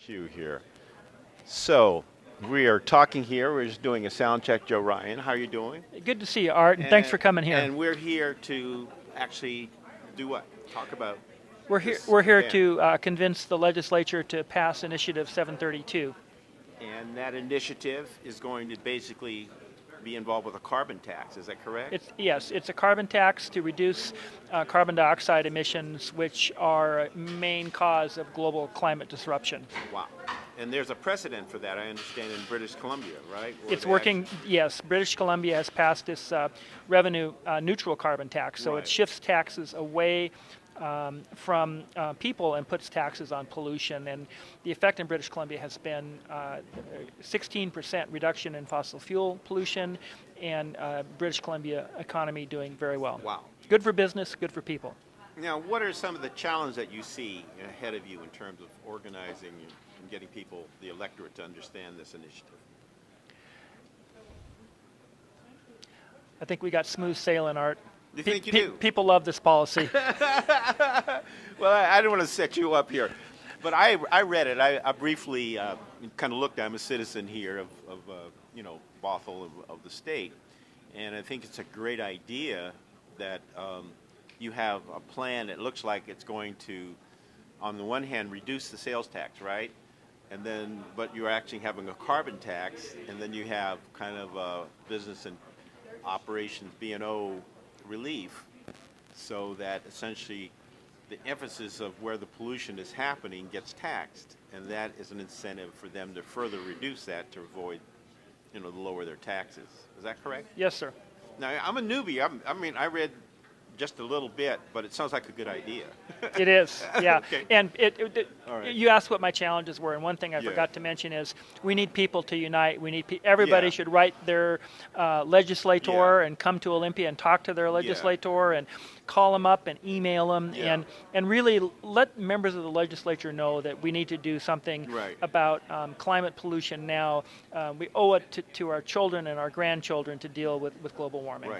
Cue here. So we are talking here. We're just doing a sound check. Joe Ryan, how are you doing? Good to see you, Art, and thanks for coming here. And we're here to actually do what? Talk about We're here. this We're here event. to convince the legislature to pass Initiative 732. And that initiative is going to basically be involved with a carbon tax. Is that correct? Yes, it's a carbon tax to reduce carbon dioxide emissions, which are a main cause of global climate disruption. Wow. And there's a precedent for that, I understand, in British Columbia, right? Where It's they working. Yes, British Columbia has passed this revenue neutral carbon tax, so Right. it shifts taxes away from people and puts taxes on pollution. And the effect in British Columbia has been 16% reduction in fossil fuel pollution, and British Columbia economy doing very well. Wow. Good for business, good for people. Now, what are some of the challenges that you see ahead of you in terms of organizing and getting people, the electorate, to understand this initiative? I think we got smooth sailing, Art. You think you do? People love this policy. Well, I don't want to set you up here, but I read it. I briefly kind of looked. I'm a citizen here of Bothell of the state, and I think it's a great idea that you have a plan that looks like it's going to, on the one hand, reduce the sales tax, right? And then, but you're actually having a carbon tax, and then you have kind of a business and operations B&O relief, so that essentially the emphasis of where the pollution is happening gets taxed, and that is an incentive for them to further reduce that to avoid, to lower their taxes. Is that correct? Yes, sir. Now, I'm a newbie. I read just a little bit, but it sounds like a good idea. It is, yeah. Okay. And All right. you asked what my challenges were, and one thing I Yeah. forgot to mention is we need people to unite. We need everybody Yeah. should write their legislator Yeah. and come to Olympia and talk to their legislator and call them up and email them Yeah. and really let members of the legislature know that we need to do something Right. about climate pollution now. We owe it to our children and our grandchildren to deal with global warming. Right.